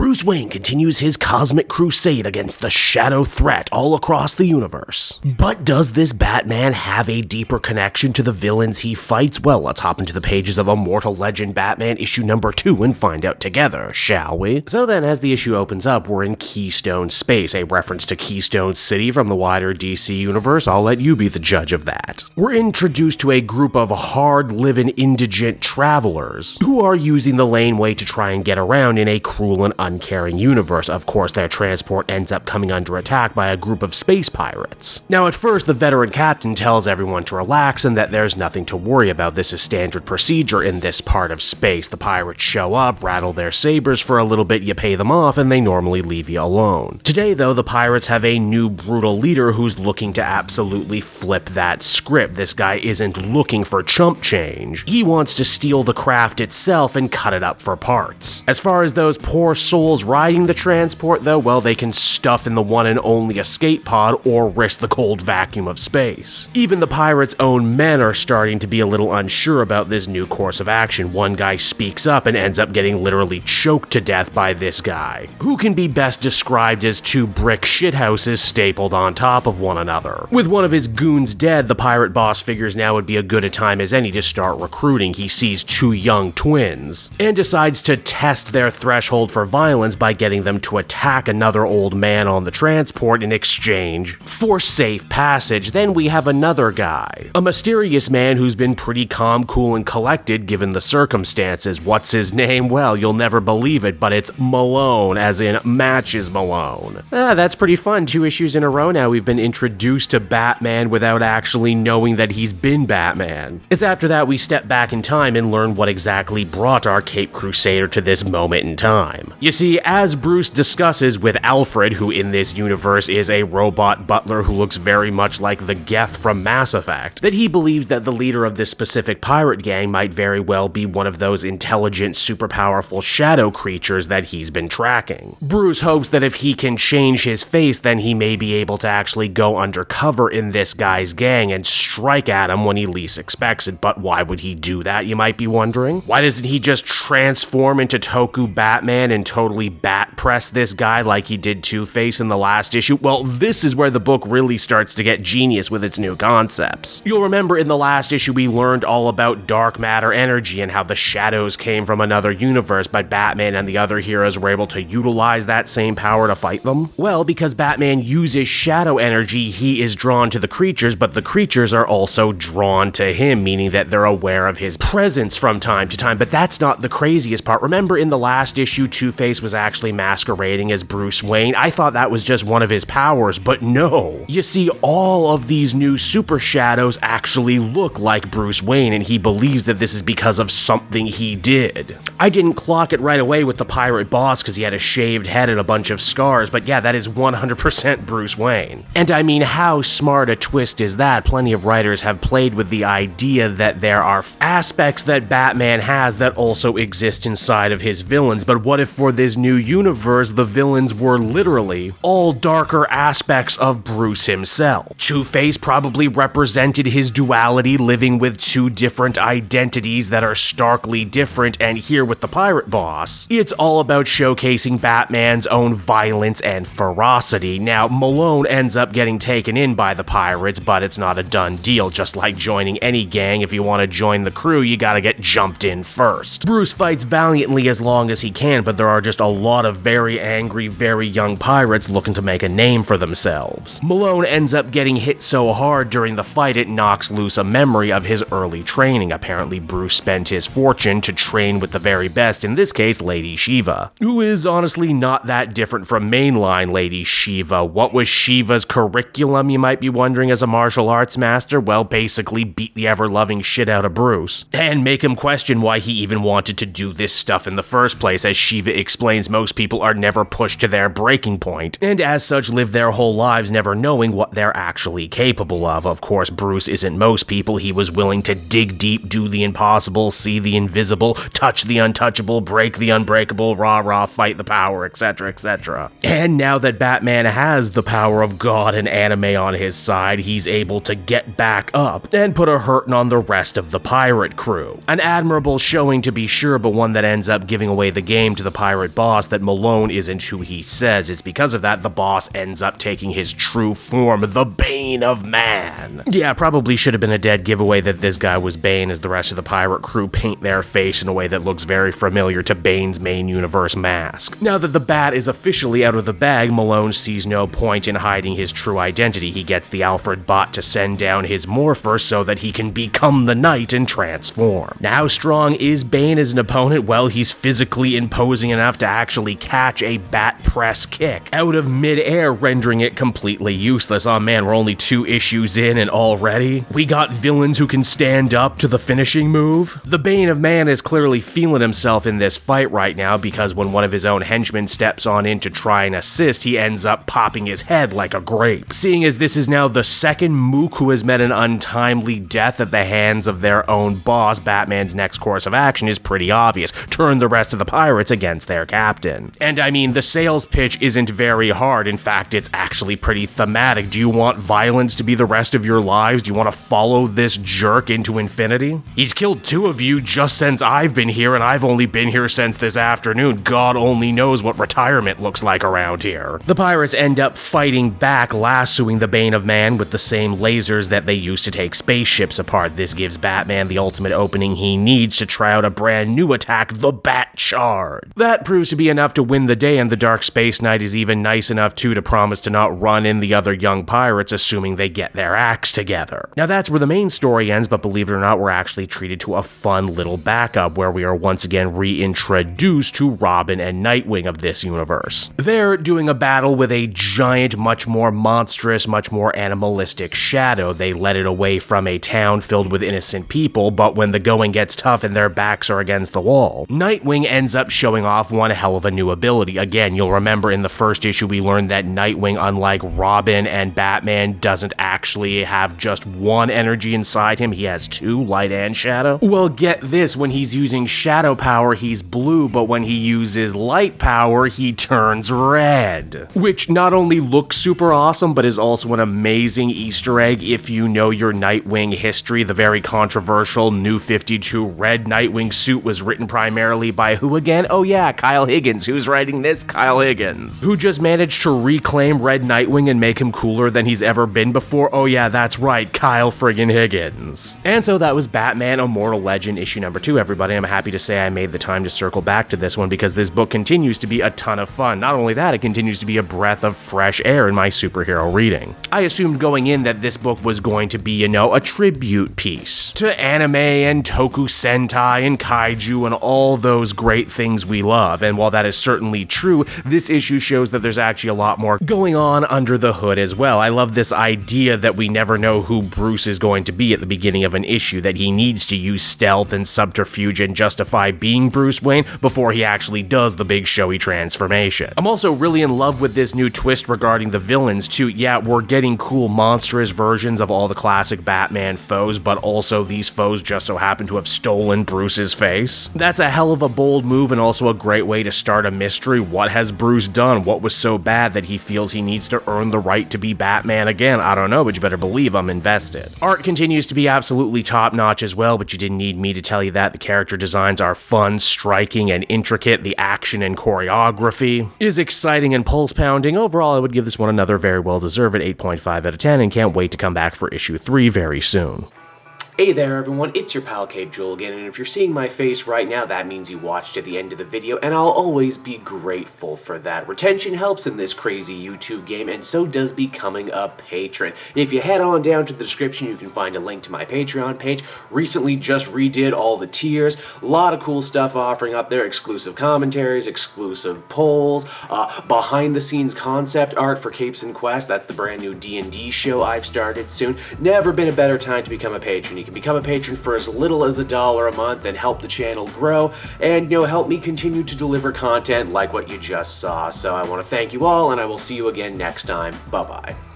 Bruce Wayne continues his cosmic crusade against the shadow threat all across the universe. But does this Batman have a deeper connection to the villains he fights? Well, let's hop into the pages of Immortal Legend Batman issue number 2 and find out together, shall we? So then, as the issue opens up, we're in Keystone Space, a reference to Keystone City from the wider DC universe. I'll let you be the judge of that. We're introduced to a group of hard-living indigent travelers who are using the laneway to try and get around in a cruel and uncaring universe. Of course, their transport ends up coming under attack by a group of space pirates. Now, at first, the veteran captain tells everyone to relax and that there's nothing to worry about. This is standard procedure in this part of space. The pirates show up, rattle their sabers for a little bit, you pay them off, and they normally leave you alone. Today, though, the pirates have a new brutal leader who's looking to absolutely flip that script. This guy isn't looking for chump change. He wants to steal the craft itself and cut it up for parts. As far as those poor souls riding the transport, though, well, they can stuff in the one and only escape pod or risk the cold vacuum of space. Even the pirates' own men are starting to be a little unsure about this new course of action. One guy speaks up and ends up getting literally choked to death by this guy, who can be best described as two brick shithouses stapled on top of one another. With one of his goons dead, the pirate boss figures now would be as good a time as any to start recruiting. He sees two young twins and decides to test their threshold for violence by getting them to attack another old man on the transport in exchange for safe passage. Then we have another guy, a mysterious man who's been pretty calm, cool, and collected given the circumstances. What's his name? Well, you'll never believe it, but it's Malone, as in Matches Malone. That's pretty fun. 2 issues in a row now we've been introduced to Batman without actually knowing that he's been Batman. It's after that we step back in time and learn what exactly brought our Caped Crusader to this moment in time. You see, as Bruce discusses with Alfred, who in this universe is a robot butler who looks very much like the Geth from Mass Effect, that he believes that the leader of this specific pirate gang might very well be one of those intelligent, super powerful shadow creatures that he's been tracking. Bruce hopes that if he can change his face, then he may be able to actually go undercover in this guy's gang and strike at him when he least expects it. But why would he do that, you might be wondering? Why doesn't he just transform into Toku Batman and totally bat press this guy like he did Two-Face in the last issue? Well, this is where the book really starts to get genius with its new concepts. You'll remember in the last issue we learned all about dark matter energy and how the shadows came from another universe, but Batman and the other heroes were able to utilize that same power to fight them? Well, because Batman uses shadow energy, he is drawn to the creatures, but the creatures are also drawn to him, meaning that they're aware of his presence from time to time. But that's not the craziest part. Remember in the last issue, Two-Face was actually masquerading as Bruce Wayne? I thought that was just one of his powers, but no. You see, all of these new super shadows actually look like Bruce Wayne, and he believes that this is because of something he did. I didn't clock it right away with the pirate boss because he had a shaved head and a bunch of scars, but yeah, that is 100% Bruce Wayne. And I mean, how smart a twist is that? Plenty of writers have played with the idea that there are aspects that Batman has that also exist inside of his villains, but what if for this new universe, the villains were literally all darker aspects of Bruce himself? Two-Face probably represented his duality, living with two different identities that are starkly different, and here with the pirate boss, it's all about showcasing Batman's own violence and ferocity. Now, Malone ends up getting taken in by the pirates, but it's not a done deal. Just like joining any gang, if you want to join the crew, you gotta get jumped in first. Bruce fights valiantly as long as he can, but there are just a lot of very angry, very young pirates looking to make a name for themselves. Malone ends up getting hit so hard during the fight it knocks loose a memory of his early training. Apparently, Bruce spent his fortune to train with the very best, in this case, Lady Shiva, who is honestly not that different from mainline Lady Shiva. What was Shiva's curriculum, you might be wondering, as a martial arts master? Well, basically beat the ever-loving shit out of Bruce, and make him question why he even wanted to do this stuff in the first place. As Shiva explains, most people are never pushed to their breaking point, and as such live their whole lives never knowing what they're actually capable of. Of course, Bruce isn't most people. He was willing to dig deep, do the impossible, see the invisible, touch the untouchable, break the unbreakable, rah-rah, fight the power, etc., etc. And now that Batman has the power of God and anime on his side, he's able to get back up and put a hurting on the rest of the pirate crew. An admirable showing to be sure, but one that ends up giving away the game to the pirate boss that Malone isn't who he says. It's because of that the boss ends up taking his true form, the Bane of Man. Yeah, probably should have been a dead giveaway that this guy was Bane, as the rest of the pirate crew paint their face in a way that looks very familiar to Bane's main universe mask. Now that the bat is officially out of the bag, Malone sees no point in hiding his true identity. He gets the Alfred bot to send down his morpher so that he can become the Knight and transform. Now, how strong is Bane as an opponent? Well, he's physically imposing enough to actually catch a bat press kick out of mid-air, rendering it completely useless. Oh man, we're only 2 issues in and already we got villains who can stand up to the finishing move. The Bane of Man is clearly feeling himself in this fight right now, because when one of his own henchmen steps on in to try and assist, he ends up popping his head like a grape. Seeing as this is now the second mook who has met an untimely death at the hands of their own boss, Batman's next course of action is pretty obvious: turn the rest of the pirates against their captain. And I mean, the sales pitch isn't very hard. In fact, it's actually pretty thematic. Do you want violence to be the rest of your lives? Do you want to follow this jerk into infinity? He's killed 2 of you just since I've been here, and I've only been here since this afternoon. God only knows what retirement looks like around here. The pirates end up fighting back, lassoing the Bane of Man with the same lasers that they used to take spaceships apart. This gives Batman the ultimate opening he needs to try out a brand new attack, the Bat Shard. That proves to be enough to win the day, and the Dark Space Knight is even nice enough too to promise to not run in the other young pirates, assuming they get their acts together. Now that's where the main story ends, but believe it or not, we're actually treated to a fun little backup where we are once again reintroduced to Robin and Nightwing of this universe. They're doing a battle with a giant, much more monstrous, much more animalistic shadow. They led it away from a town filled with innocent people, but when the going gets tough and their backs are against the wall, Nightwing ends up showing off one hell of a new ability. Again, you'll remember in the first issue we learned that Nightwing, unlike Robin and Batman, doesn't actually have just one energy inside him. He has 2, light and shadow. Well, get this, when he's using shadow power, he's blue, but when he uses light power, he turns red. Which not only looks super awesome, but is also an amazing Easter egg if you know your Nightwing history. The very controversial New 52 red Nightwing suit was written primarily by who again? Oh yeah, Kyle Higgins. Who's writing this? Kyle Higgins. Who just managed to reclaim red Nightwing and make him cooler than he's ever been before. Oh yeah, that's right, Kyle friggin' Higgins. And so that was Batman Immortal Legend issue number 2, everybody. I'm happy to say I made the time to circle back to this one because this book continues to be a ton of fun. Not only that, it continues to be a breath of fresh air in my superhero reading. I assumed going in that this book was going to be, you know, a tribute piece to anime and Toku Sentai and Kaiju and all those great things we love. And while that is certainly true, this issue shows that there's actually a lot more going on under the hood as well. I love this idea that we never know who Bruce is going to be at the beginning of an issue, that he needs to use stealth and subterfuge and justify being Bruce Wayne before he actually does the big showy transformation. I'm also really in love with this new twist regarding the villains too. Yeah, we're getting cool monstrous versions of all the classic Batman foes, but also these foes just so happen to have stolen Bruce's face. That's a hell of a bold move and also a great way to start a mystery. What has Bruce done? What was so bad that he feels he needs to earn the right to be Batman again? I don't know, but you better believe I'm invested. Art continues to be absolutely top-notch as well, but you didn't need me to tell you that. The character designs are fun, striking, and intricate. The action and choreography is exciting and pulse-pounding. Overall, I would give this one another very well-deserved 8.5 out of 10, and can't wait to come back for issue 3 very soon. Hey there everyone, it's your pal Cape Joel again, and if you're seeing my face right now, that means you watched to the end of the video, and I'll always be grateful for that. Retention helps in this crazy YouTube game, and so does becoming a patron. If you head on down to the description, you can find a link to my Patreon page. Recently just redid all the tiers, a lot of cool stuff offering up there, exclusive commentaries, exclusive polls, behind the scenes concept art for Capes and Quest. That's the brand new D&D show I've started soon. Never been a better time to become a patron. You can become a patron for as little as $1 a month and help the channel grow and, you know, help me continue to deliver content like what you just saw. So I want to thank you all, and I will see you again next time. Bye-bye.